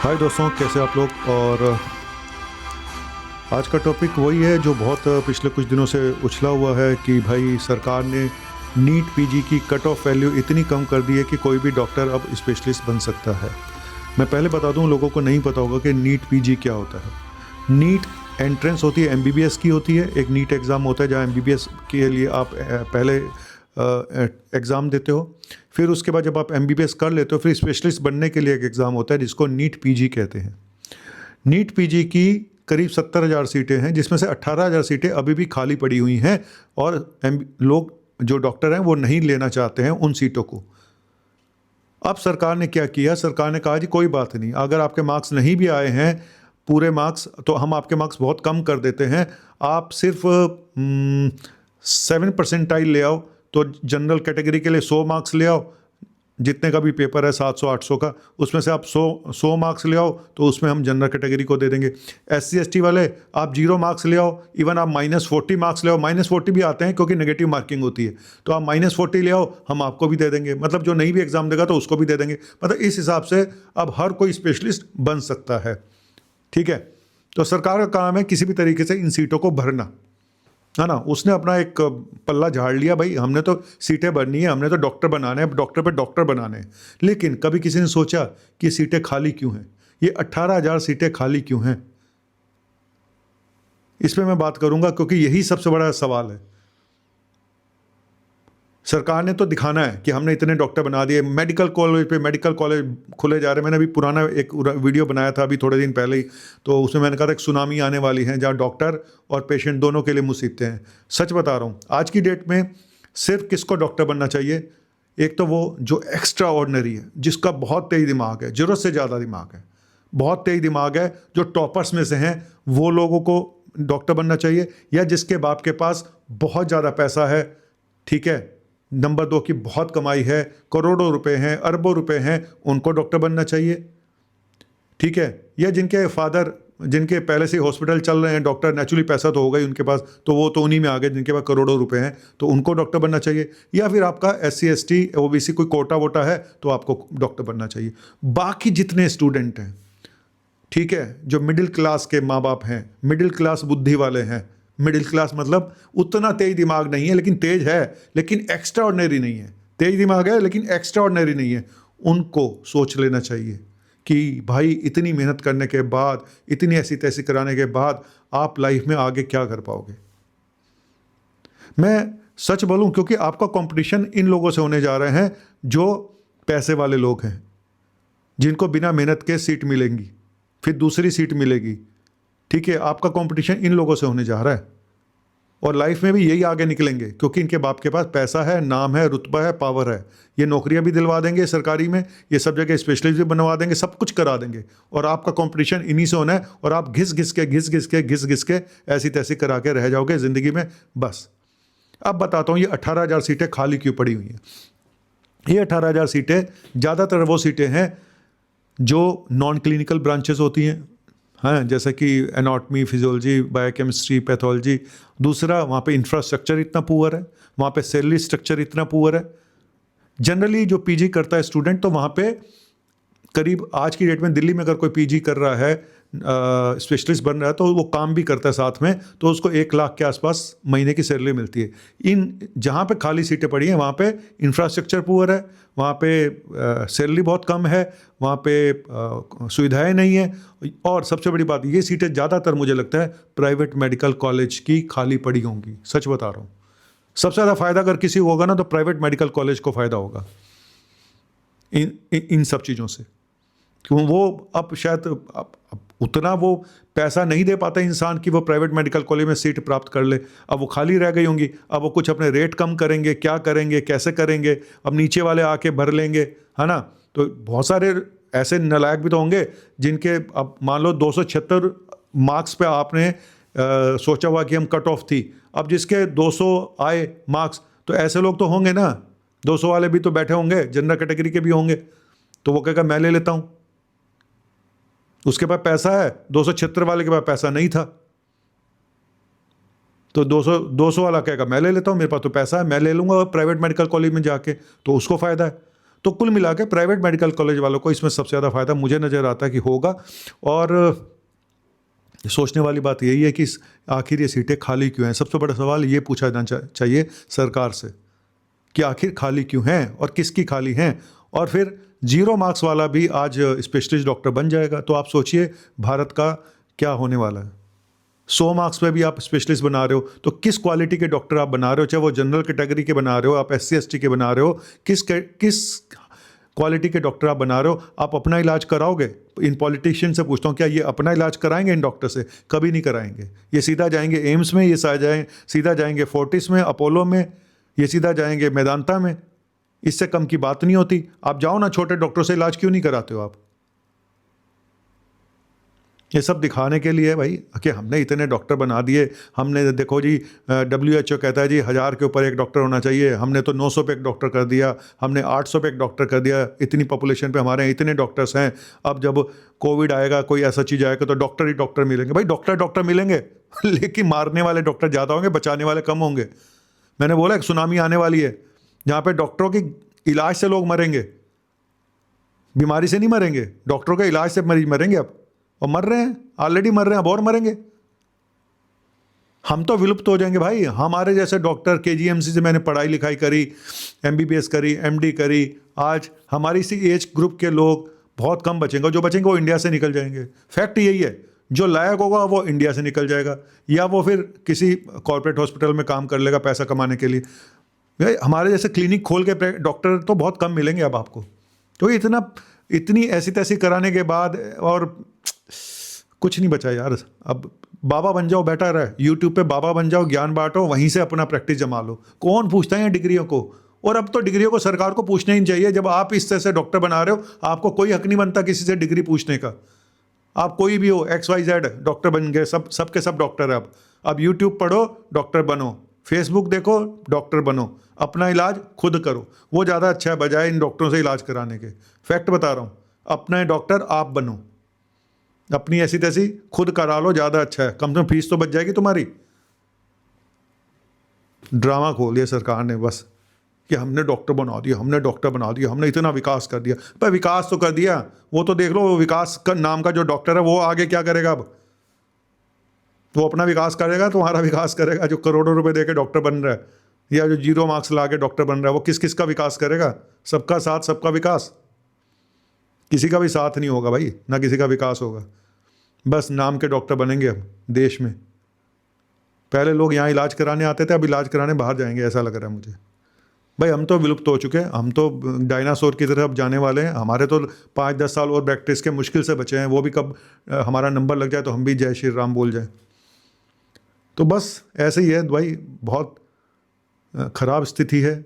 हाय दोस्तों, कैसे आप लोग। और आज का टॉपिक वही है जो बहुत पिछले कुछ दिनों से उछला हुआ है कि भाई सरकार ने नीट पीजी की कट ऑफ वैल्यू इतनी कम कर दी है कि कोई भी डॉक्टर अब स्पेशलिस्ट बन सकता है। मैं पहले बता दूं, लोगों को नहीं पता होगा कि नीट पीजी क्या होता है। नीट एंट्रेंस होती है, एमबीबीएस की होती है। एक नीट एग्ज़ाम होता है जहाँ एमबीबीएस के लिए आप पहले एग्ज़ाम देते हो, फिर उसके बाद जब आप एमबीबीएस कर लेते हो फिर स्पेशलिस्ट बनने के लिए एक एग्ज़ाम होता है जिसको नीट पीजी कहते हैं। नीट पीजी की करीब 70,000 सीटें हैं, जिसमें से 18,000 सीटें अभी भी खाली पड़ी हुई हैं और लोग जो डॉक्टर हैं वो नहीं लेना चाहते हैं उन सीटों को। अब सरकार ने क्या किया, सरकार ने कहा जी कोई बात नहीं, अगर आपके मार्क्स नहीं भी आए हैं पूरे मार्क्स तो हम आपके मार्क्स बहुत कम कर देते हैं। आप सिर्फ 7% ले आओ, तो जनरल कैटेगरी के लिए 100 मार्क्स ले आओ, जितने का भी पेपर है 700-800 का, उसमें से आप 100 मार्क्स ले आओ तो उसमें हम जनरल कैटेगरी को दे देंगे। SC ST वाले आप 0 मार्क्स ले आओ, इवन आप -40 मार्क्स ले आओ, -40 भी आते हैं क्योंकि नेगेटिव मार्किंग होती है, तो आप -40 ले आओ, हम आपको भी दे देंगे। मतलब जो नहीं भी एग्ज़ाम देगा तो उसको भी दे देंगे। मतलब इस हिसाब से अब हर कोई स्पेशलिस्ट बन सकता है। ठीक है, तो सरकार का काम है किसी भी तरीके से इन सीटों को भरना, है ना। उसने अपना एक पल्ला झाड़ लिया, भाई हमने तो सीटें भरनी है, हमने तो डॉक्टर बनाने हैं, डॉक्टर पे डॉक्टर बनाने हैं। लेकिन कभी किसी ने सोचा कि सीटें खाली क्यों हैं, ये 18,000 सीटें खाली क्यों हैं? इस पर मैं बात करूंगा क्योंकि यही सबसे बड़ा सवाल है। सरकार ने तो दिखाना है कि हमने इतने डॉक्टर बना दिए, मेडिकल कॉलेज पे मेडिकल कॉलेज खुले जा रहे हैं। मैंने अभी पुराना एक वीडियो बनाया था अभी थोड़े दिन पहले ही, तो उसमें मैंने कहा था एक सुनामी आने वाली है जहाँ डॉक्टर और पेशेंट दोनों के लिए मुसीबतें हैं। सच बता रहा हूँ, आज की डेट में सिर्फ किसको डॉक्टर बनना चाहिए? एक तो वो जो एक्स्ट्रा ऑर्डिनरी है, जिसका बहुत तेज दिमाग है, ज़रूरत से ज़्यादा दिमाग है, बहुत तेज दिमाग है, जो टॉपर्स में से हैं, वो लोगों को डॉक्टर बनना चाहिए। या जिसके बाप के पास बहुत ज़्यादा पैसा है, ठीक है, नंबर 2 की बहुत कमाई है, करोड़ों रुपए हैं, अरबों रुपए हैं, उनको डॉक्टर बनना चाहिए। ठीक है, या जिनके फादर, जिनके पहले से हॉस्पिटल चल रहे हैं, डॉक्टर नेचुरली पैसा तो होगा ही उनके पास, तो वो तो उन्हीं में आ गए जिनके पास करोड़ों रुपए हैं, तो उनको डॉक्टर बनना चाहिए। या फिर आपका SC ST OBC कोई कोटा वोटा है तो आपको डॉक्टर बनना चाहिए। बाकी जितने स्टूडेंट हैं, ठीक है, जो मिडिल क्लास के माँ बाप हैं, मिडिल क्लास बुद्धि वाले हैं, मिडिल क्लास मतलब उतना तेज दिमाग नहीं है लेकिन तेज है, लेकिन एक्स्ट्रा ऑर्डिनरी नहीं है। तेज दिमाग है लेकिन एक्स्ट्रा ऑर्डिनरी नहीं है। उनको सोच लेना चाहिए कि भाई इतनी मेहनत करने के बाद, इतनी ऐसी तैसी कराने के बाद आप लाइफ में आगे क्या कर पाओगे। मैं सच बोलूं, क्योंकि आपका कंपटीशन इन लोगों से होने जा रहे हैं जो पैसे वाले लोग हैं, जिनको बिना मेहनत के सीट मिलेंगी, फिर दूसरी सीट मिलेगी। ठीक है, आपका कंपटीशन इन लोगों से होने जा रहा है और लाइफ में भी यही आगे निकलेंगे क्योंकि इनके बाप के पास पैसा है, नाम है, रुतबा है, पावर है। ये नौकरियां भी दिलवा देंगे सरकारी में, ये सब जगह स्पेशलिस्ट भी बनवा देंगे, सब कुछ करा देंगे और आपका कंपटीशन इन्हीं से होना है और आप घिस घिस के ऐसी तैसी करा के रह जाओगे ज़िंदगी में। बस अब बताता हूँ ये 18,000 सीटें खाली क्यों पड़ी हुई हैं। ये 18,000 सीटें ज़्यादातर वो सीटें हैं जो नॉन क्लिनिकल ब्रांचेस होती हैं, हाँ, जैसे कि एनाटॉमी, फिजियोलॉजी, बायोकेमिस्ट्री, पैथोलॉजी। दूसरा, वहाँ पे इंफ्रास्ट्रक्चर इतना पुअर है, वहाँ पे सैलरी स्ट्रक्चर इतना पुअर है। जनरली जो पीजी करता है स्टूडेंट, तो वहाँ पे करीब आज की डेट में दिल्ली में अगर कोई पीजी कर रहा है, स्पेशलिस्ट बन रहा है, तो वो काम भी करता है साथ में, तो उसको 1 लाख के आसपास महीने की सैलरी मिलती है। इन जहाँ पे खाली सीटें पड़ी हैं वहाँ पे इंफ्रास्ट्रक्चर पुअर है, वहाँ पे सैलरी बहुत कम है, वहाँ पे सुविधाएं नहीं है, और सबसे बड़ी बात, ये सीटें ज़्यादातर मुझे लगता है प्राइवेट मेडिकल कॉलेज की खाली पड़ी होंगी। सच बता रहा हूँ, सबसे ज़्यादा फ़ायदा अगर किसी को होगा ना तो प्राइवेट मेडिकल कॉलेज को फ़ायदा होगा इन सब चीज़ों से, क्यों वो अब शायद अब उतना वो पैसा नहीं दे पाता इंसान कि वो प्राइवेट मेडिकल कॉलेज में सीट प्राप्त कर ले। अब वो खाली रह गई होंगी, अब वो कुछ अपने रेट कम करेंगे, क्या करेंगे, कैसे करेंगे, अब नीचे वाले आके भर लेंगे, है ना। तो बहुत सारे ऐसे नालायक भी तो होंगे जिनके, अब मान लो 276 मार्क्स पे आपने सोचा हुआ कि हम कट ऑफ थी, अब जिसके 200 आए मार्क्स, तो ऐसे लोग तो होंगे ना, 200 वाले भी तो बैठे होंगे, जनरल कैटेगरी के भी होंगे, तो वो कहेगा मैं ले लेता हूँ। उसके पास पैसा है, 276 वाले के पास पैसा नहीं था, तो 200 वाला कहेगा मैं ले लेता हूँ, मेरे पास तो पैसा है, मैं ले लूँगा प्राइवेट मेडिकल कॉलेज में जाके, तो उसको फ़ायदा है। तो कुल मिला के प्राइवेट मेडिकल कॉलेज वालों को इसमें सबसे ज़्यादा फ़ायदा मुझे नज़र आता है कि होगा। और सोचने वाली बात यही है कि आखिर ये सीटें खाली क्यों हैं। सबसे बड़ा सवाल ये पूछा जाना चाहिए सरकार से कि आखिर खाली क्यों हैं और किसकी खाली हैं। और फिर 0 मार्क्स वाला भी आज स्पेशलिस्ट डॉक्टर बन जाएगा, तो आप सोचिए भारत का क्या होने वाला है। 100 मार्क्स पे भी आप स्पेशलिस्ट बना रहे हो, तो किस क्वालिटी के डॉक्टर आप बना रहे हो, चाहे वो जनरल कैटेगरी के बना रहे हो, आप SC ST के बना रहे हो, किस क्वालिटी के डॉक्टर आप बना रहे हो। आप अपना इलाज कराओगे? इन पॉलिटिशियन से पूछता हूँ, क्या ये अपना इलाज कराएंगे इन डॉक्टर से? कभी नहीं कराएंगे। ये सीधा जाएंगे एम्स में, ये सीधा जाएंगे फोर्टिस में, अपोलो में, ये सीधा जाएंगे मेदांता में। इससे कम की बात नहीं होती। आप जाओ ना, छोटे डॉक्टर से इलाज क्यों नहीं कराते हो आप? ये सब दिखाने के लिए भाई कि हमने इतने डॉक्टर बना दिए। हमने देखो जी, WHO कहता है जी 1000 के ऊपर एक डॉक्टर होना चाहिए, हमने तो 900 पे एक डॉक्टर कर दिया, हमने 800 पे एक डॉक्टर कर दिया। इतनी पॉपुलेशन पे हमारे इतने डॉक्टर्स हैं। अब जब कोविड आएगा, कोई ऐसा चीज़ आएगा, तो डॉक्टर ही डॉक्टर मिलेंगे। भाई डॉक्टर मिलेंगे लेकिन मारने वाले डॉक्टर ज़्यादा होंगे, बचाने वाले कम होंगे। मैंने बोला एक सुनामी आने वाली है जहाँ पे डॉक्टरों की इलाज से लोग मरेंगे, बीमारी से नहीं मरेंगे, डॉक्टरों के इलाज से मरीज मरेंगे अब। और मर रहे हैं, ऑलरेडी मर रहे हैं, अब और मरेंगे। हम तो विलुप्त हो जाएंगे भाई। हमारे जैसे डॉक्टर KGMC से मैंने पढ़ाई लिखाई करी, MBBS करी, MD करी। आज हमारी इसी एज ग्रुप के लोग बहुत कम बचेंगे, जो बचेंगे वो इंडिया से निकल जाएंगे। फैक्ट यही है, जो लायक होगा वो इंडिया से निकल जाएगा, या वो फिर किसी कॉर्पोरेट हॉस्पिटल में काम कर लेगा पैसा कमाने के लिए। भाई हमारे जैसे क्लिनिक खोल के डॉक्टर तो बहुत कम मिलेंगे अब आपको। तो इतनी ऐसी तैसी कराने के बाद और कुछ नहीं बचा यार। अब बाबा बन जाओ, बेटर है। यूट्यूब पे बाबा बन जाओ, ज्ञान बांटो, वहीं से अपना प्रैक्टिस जमा लो। कौन पूछता है डिग्रियों को? और अब तो डिग्रियों को सरकार को पूछना ही नहीं चाहिए। जब आप इस तरह से डॉक्टर बना रहे हो, आपको कोई हक नहीं बनता किसी से डिग्री पूछने का। आप कोई भी हो, XYZ डॉक्टर बन गए, सबके सब डॉक्टर है अब यूट्यूब पढ़ो, डॉक्टर बनो। फेसबुक देखो, डॉक्टर बनो। अपना इलाज खुद करो, वो ज़्यादा अच्छा है बजाय इन डॉक्टरों से इलाज कराने के। फैक्ट बता रहा हूँ, अपने डॉक्टर आप बनो, अपनी ऐसी तैसी खुद करा लो, ज़्यादा अच्छा है। कम से कम फीस तो बच जाएगी तुम्हारी। ड्रामा खोल दिया सरकार ने बस कि हमने डॉक्टर बना दिया, हमने डॉक्टर बना दिया, हमने इतना विकास कर दिया। पर विकास तो कर दिया, वो तो देख लो, वो विकास का नाम का जो डॉक्टर है वो आगे क्या करेगा? अब वो अपना विकास करेगा, तुम्हारा विकास करेगा? जो करोड़ों रुपए दे के डॉक्टर बन रहा है, या जो 0 मार्क्स ला के डॉक्टर बन रहा है, वो किस किस का विकास करेगा? सबका साथ सबका विकास। किसी का भी साथ नहीं होगा भाई, ना किसी का विकास होगा। बस नाम के डॉक्टर बनेंगे अब देश में। पहले लोग यहाँ इलाज कराने आते थे, अब इलाज कराने बाहर जाएंगे, ऐसा लग रहा है मुझे। भाई हम तो विलुप्त हो चुके हैं, हम तो डायनासोर की तरफ जाने वाले हैं। हमारे तो 5-10 साल और प्रैक्टिस के मुश्किल से बचे हैं, वो भी कब हमारा नंबर लग जाए तो हम भी जय श्री राम बोल जाएं। तो बस ऐसे ही है भाई, बहुत ख़राब स्थिति है।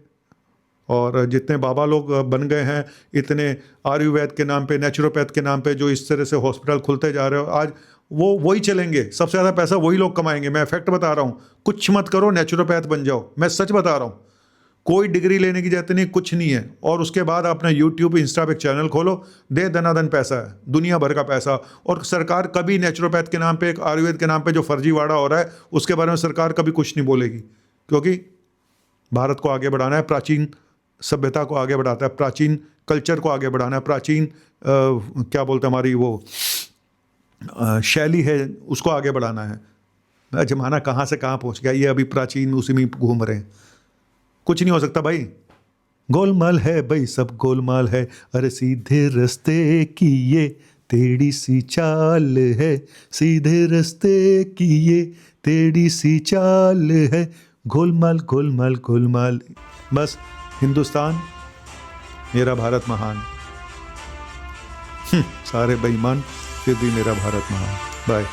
और जितने बाबा लोग बन गए हैं, इतने आयुर्वेद के नाम पे, नेचुरोपैथ के नाम पे जो इस तरह से हॉस्पिटल खुलते जा रहे हो, आज वो वही चलेंगे। सबसे ज़्यादा पैसा वही लोग कमाएंगे। मैं फैक्ट बता रहा हूँ, कुछ मत करो, नेचुरोपैथ बन जाओ। मैं सच बता रहा हूँ, कोई डिग्री लेने की जरूरत नहीं, कुछ नहीं है। और उसके बाद अपना यूट्यूब, इंस्टा पे चैनल खोलो, दे दनादन पैसा है, दुनिया भर का पैसा। और सरकार कभी नेचुरोपैथ के नाम पे, आयुर्वेद के नाम पे जो फर्जीवाड़ा हो रहा है, उसके बारे में सरकार कभी कुछ नहीं बोलेगी, क्योंकि भारत को आगे बढ़ाना है, प्राचीन सभ्यता को आगे बढ़ाता है, प्राचीन कल्चर को आगे बढ़ाना है, प्राचीन क्या बोलते हैं, हमारी वो शैली है, उसको आगे बढ़ाना है। जमाना कहाँ से कहाँ पहुँच गया, ये अभी प्राचीन उसी में घूम रहे हैं। कुछ नहीं हो सकता भाई। गोलमाल है भाई, सब गोलमाल है। अरे सीधे रास्ते की ये टेढ़ी सी चाल है, सीधे रास्ते की ये टेढ़ी सी चाल है। गोलमाल गोलमाल गोलमाल। बस हिंदुस्तान मेरा भारत महान। सारे बेईमान, फिर भी मेरा भारत महान। बाय।